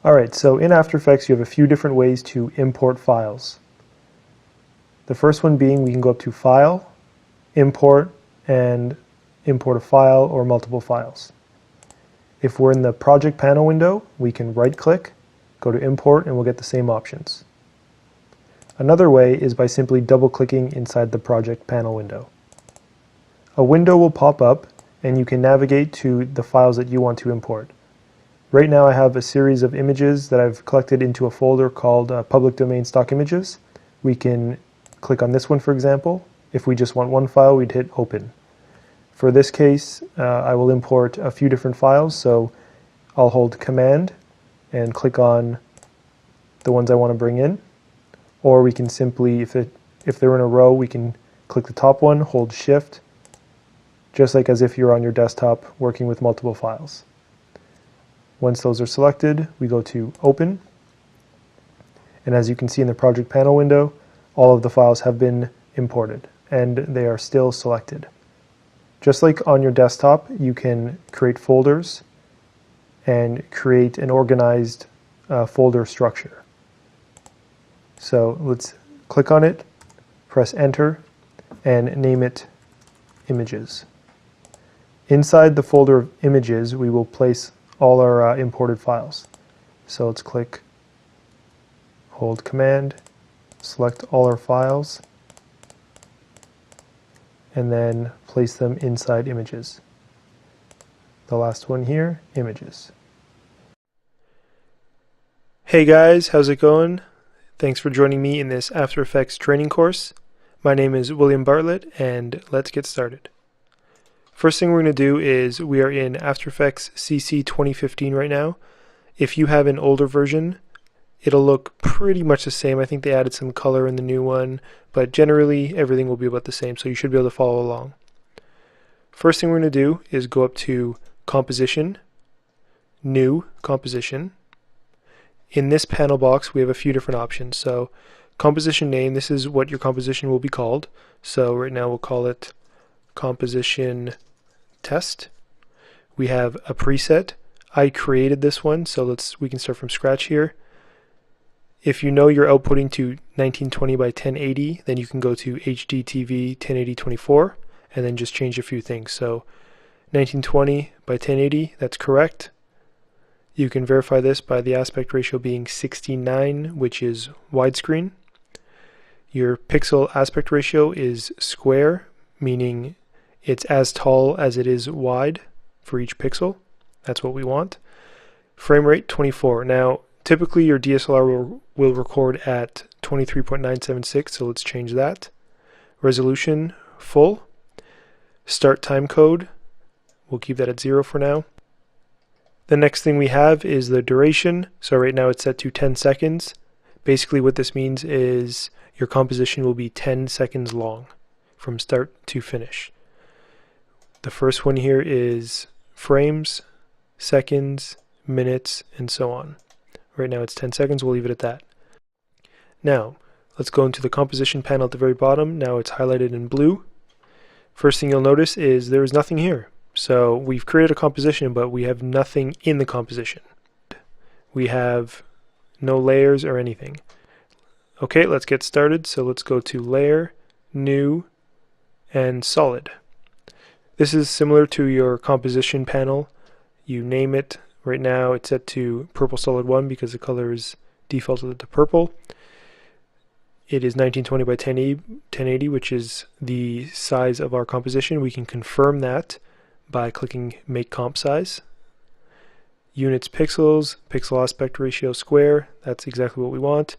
Alright, so in After Effects you have a few different ways to import files. The first one being we can go up to File, Import, and import a file or multiple files. If we're in the Project Panel window, we can right-click, go to Import, and we'll get the same options. Another way is by simply double-clicking inside the Project Panel window. A window will pop up, and you can navigate to the files that you want to import. Right now I have a series of images that I've collected into a folder called Public Domain Stock Images. We can click on this one, for example. If we just want one file, we'd hit Open. For this case, I will import a few different files, so I'll hold Command and click on the ones I want to bring in. Or we can simply, if they're in a row, we can click the top one, hold Shift, just like as if you're on your desktop working with multiple files. Once those are selected, we go to Open, and as you can see in the Project Panel window, all of the files have been imported, and they are still selected. Just like on your desktop, you can create folders and create an organized folder structure. So let's click on it, press Enter, and name it Images. Inside the folder of Images, we will place all our imported files. So let's click, hold Command, select all our files, and then place them inside Images. The last one here, Images. Hey guys, how's it going? Thanks for joining me in this After Effects training course. My name is William Bartlett, and let's get started. First thing we're going to do is we are in After Effects CC 2015 right now. If you have an older version, it'll look pretty much the same. I think they added some color in the new one, but generally everything will be about the same, so you should be able to follow along. First thing we're going to do is go up to Composition, New Composition. In this panel box we have a few different options. So composition name, this is what your composition will be called. So right now we'll call it Composition Test. We have a preset. I created this one, so we can start from scratch here. If you know you're outputting to 1920 by 1080, then you can go to HDTV 1080-24 and then just change a few things. So 1920 by 1080, that's correct. You can verify this by the aspect ratio being 69, which is widescreen. Your pixel aspect ratio is square, meaning it's as tall as it is wide for each pixel. That's what we want. Frame rate 24. Now, typically your DSLR will record at 23.976, so let's change that. Resolution full. Start time code. We'll keep that at 0 for now. The next thing we have is the duration. So right now it's set to 10 seconds. Basically what this means is your composition will be 10 seconds long from start to finish. The first one here is frames, seconds, minutes, and so on. Right now it's 10 seconds, we'll leave it at that. Now, let's go into the composition panel at the very bottom. Now it's highlighted in blue. First thing you'll notice is there is nothing here. So we've created a composition, but we have nothing in the composition. We have no layers or anything. Okay, let's get started. So let's go to Layer, New, and Solid. This is similar to your composition panel. You name it. Right now it's set to Purple Solid 1 because the color is defaulted to purple. It is 1920 by 1080, which is the size of our composition. We can confirm that by clicking Make Comp Size. Units pixels, pixel aspect ratio square, that's exactly what we want.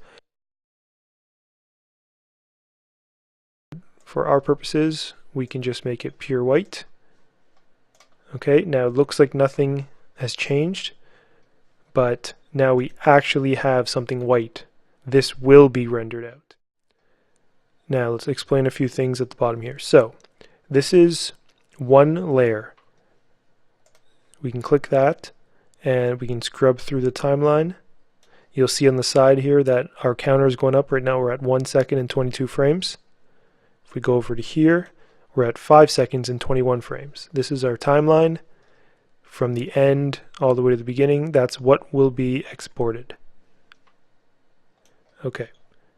For our purposes, we can just make it pure white. Okay, now it looks like nothing has changed, but now we actually have something white. This will be rendered out. Now let's explain a few things at the bottom here. So this is one layer. We can click that and we can scrub through the timeline. You'll see on the side here that our counter is going up. Right now we're at 1 second and 22 frames. If we go over to here, we're at 5 seconds and 21 frames. This is our timeline from the end all the way to the beginning, that's what will be exported. Okay,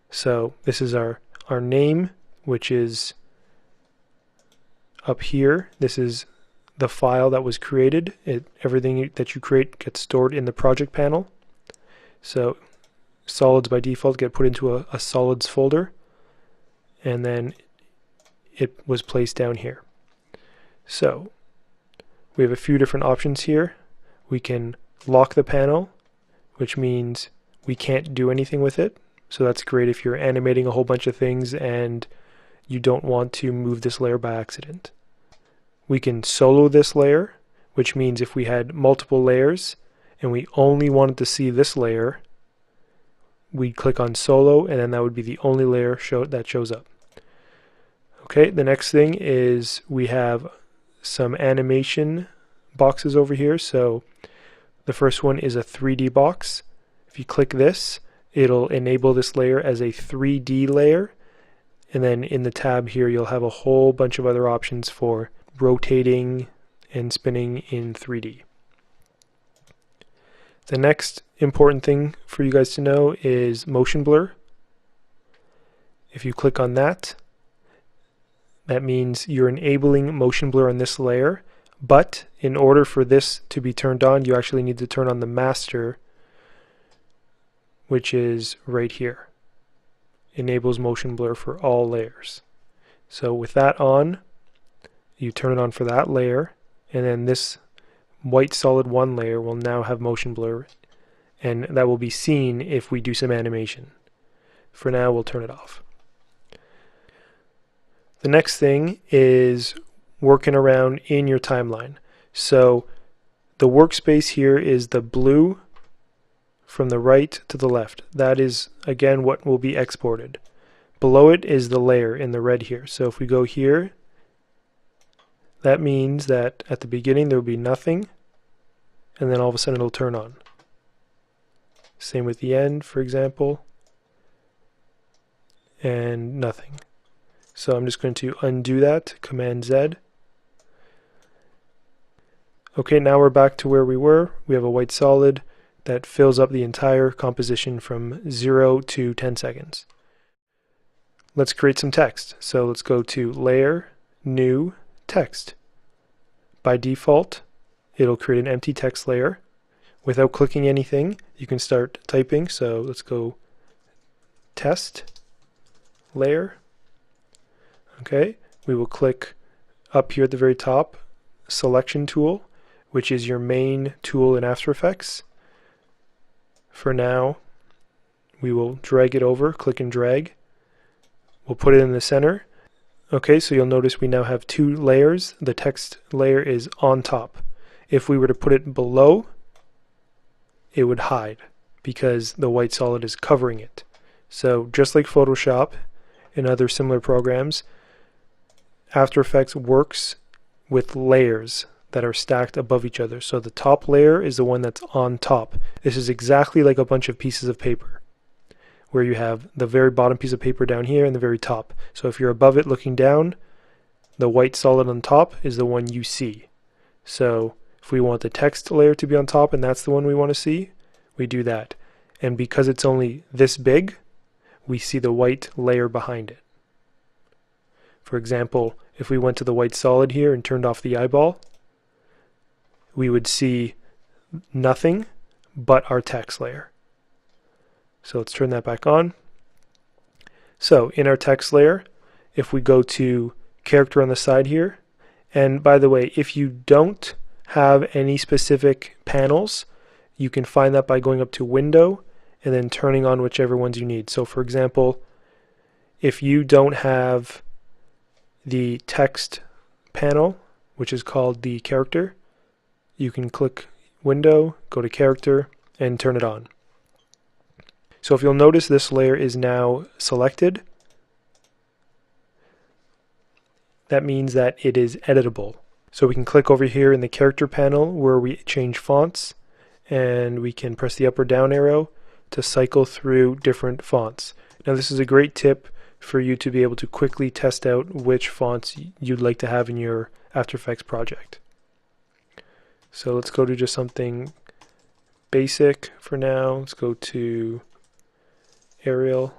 so this is our name, which is up here. This is the file that was created. Everything that you create gets stored in the project panel. So solids by default get put into a solids folder, and then it was placed down here. So we have a few different options here. We can lock the panel, which means we can't do anything with it. So that's great if you're animating a whole bunch of things and you don't want to move this layer by accident. We can solo this layer, which means if we had multiple layers and we only wanted to see this layer, we'd click on solo, and then that would be the only layer that shows up. Okay, the next thing is we have some animation boxes over here. So the first one is a 3D box. If you click this, it'll enable this layer as a 3D layer, and then in the tab here you'll have a whole bunch of other options for rotating and spinning in 3D. The next important thing for you guys to know is motion blur. If you click on that, that means you're enabling motion blur on this layer, but in order for this to be turned on, you actually need to turn on the master, which is right here. Enables motion blur for all layers. So with that on, you turn it on for that layer, and then this white solid 1 layer will now have motion blur, and that will be seen if we do some animation. For now, we'll turn it off. The next thing is working around in your timeline. So the workspace here is the blue from the right to the left. That is, again, what will be exported. Below it is the layer in the red here. So if we go here, that means that at the beginning there will be nothing, and then all of a sudden it'll turn on. Same with the end, for example, and nothing. So I'm just going to undo that, Command Z. Okay, now we're back to where we were. We have a white solid that fills up the entire composition from 0 to 10 seconds. Let's create some text. So let's go to Layer, New, Text. By default, it'll create an empty text layer. Without clicking anything, you can start typing. So let's go Test, Layer. Okay, we will click up here at the very top, Selection Tool, which is your main tool in After Effects. For now, we will drag it over, click and drag. We'll put it in the center. Okay, so you'll notice we now have 2 layers. The text layer is on top. If we were to put it below, it would hide because the white solid is covering it. So just like Photoshop and other similar programs, After Effects works with layers that are stacked above each other. So the top layer is the one that's on top. This is exactly like a bunch of pieces of paper, where you have the very bottom piece of paper down here and the very top. So if you're above it looking down, the white solid on top is the one you see. So if we want the text layer to be on top and that's the one we want to see, we do that. And because it's only this big, we see the white layer behind it. For example, if we went to the white solid here and turned off the eyeball, we would see nothing but our text layer. So let's turn that back on. So in our text layer, if we go to character on the side here, and by the way, if you don't have any specific panels, you can find that by going up to Window and then turning on whichever ones you need. So for example, if you don't have the text panel, which is called the character, you can click Window, go to Character, and turn it on. So if you'll notice, this layer is now selected. That means that it is editable. So we can click over here in the character panel where we change fonts, and we can press the up or down arrow to cycle through different fonts. Now this is a great tip for you to be able to quickly test out which fonts you'd like to have in your After Effects project. So let's go to just something basic for now. Let's go to Arial.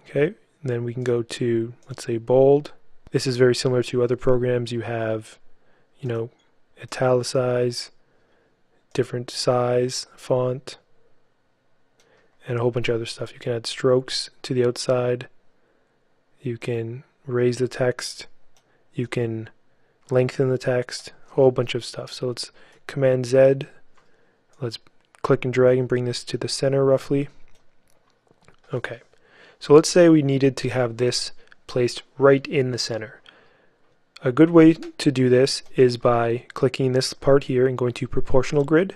Okay, and then we can go to, let's say, bold. This is very similar to other programs. You have, italicize, different size, font, and a whole bunch of other stuff. You can add strokes to the outside. You can raise the text. You can lengthen the text. A whole bunch of stuff. So let's Command Z. Let's click and drag and bring this to the center roughly. Okay. So let's say we needed to have this placed right in the center. A good way to do this is by clicking this part here and going to proportional grid,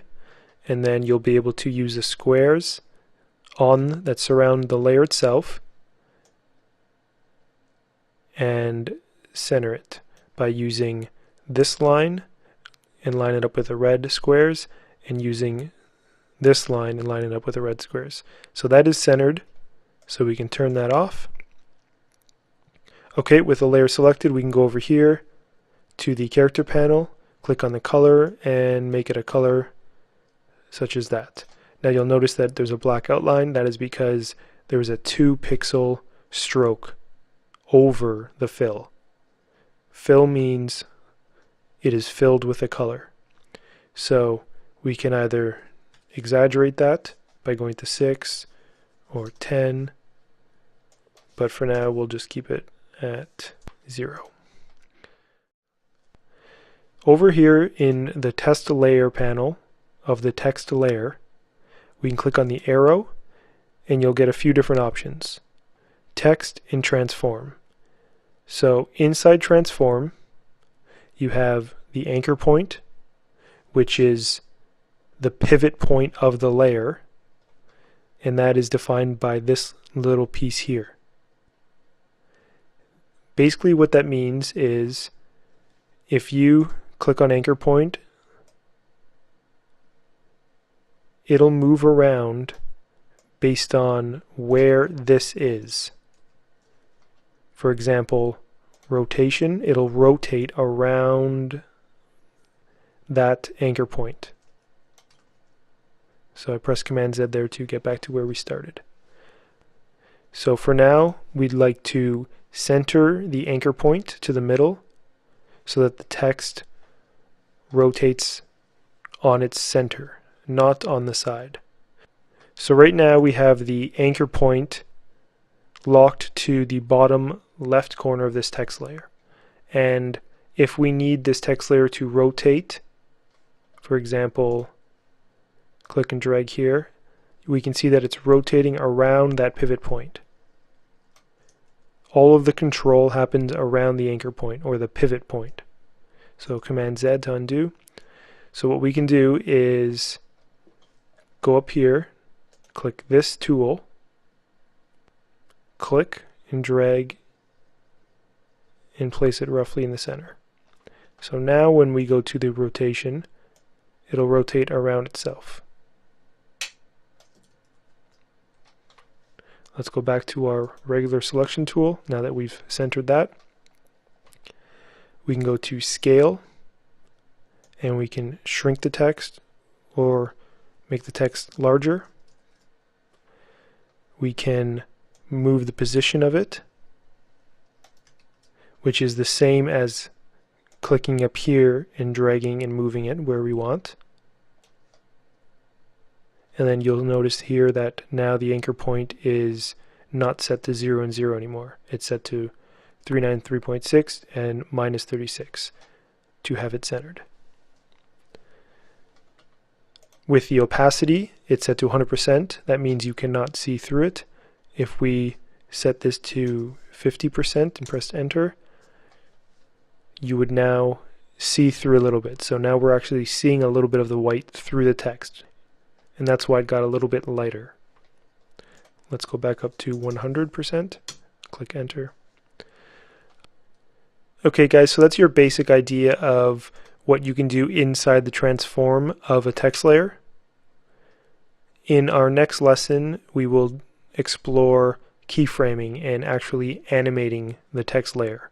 and then you'll be able to use the squares that surround the layer itself and center it by using this line and line it up with the red squares, and using this line and line it up with the red squares. So that is centered. So we can turn that off. Okay, with the layer selected, we can go over here to the character panel, click on the color, and make it a color such as that. Now you'll notice that there's a black outline. That is because there is a 2-pixel stroke over the fill. Fill means it is filled with a color. So we can either exaggerate that by going to 6 or 10, but for now we'll just keep it at 0. Over here in the test layer panel of the text layer, we can click on the arrow and you'll get a few different options. Text and transform. So inside transform, you have the anchor point, which is the pivot point of the layer, and that is defined by this little piece here. Basically what that means is if you click on anchor point, it'll move around based on where this is. For example, rotation, it'll rotate around that anchor point. So I press Command Z there to get back to where we started. So for now, we'd like to center the anchor point to the middle so that the text rotates on its center, not on the side. So right now we have the anchor point locked to the bottom left corner of this text layer. And if we need this text layer to rotate, for example, click and drag here, we can see that it's rotating around that pivot point. All of the control happens around the anchor point or the pivot point. So Command Z to undo. So what we can do is go up here, click this tool, click and drag and place it roughly in the center. So now when we go to the rotation, it'll rotate around itself. Let's go back to our regular selection tool now that we've centered that. We can go to scale and we can shrink the text or make the text larger. We can move the position of it, which is the same as clicking up here and dragging and moving it where we want. And then you'll notice here that now the anchor point is not set to 0 and 0 anymore. It's set to 393.6 and minus 36 to have it centered. With the opacity, it's set to 100%. That means you cannot see through it. If we set this to 50% and press enter, you would now see through a little bit. So now we're actually seeing a little bit of the white through the text. And that's why it got a little bit lighter. Let's go back up to 100%. Click enter. Okay guys, so that's your basic idea of what you can do inside the transform of a text layer. In our next lesson, we will explore keyframing and actually animating the text layer.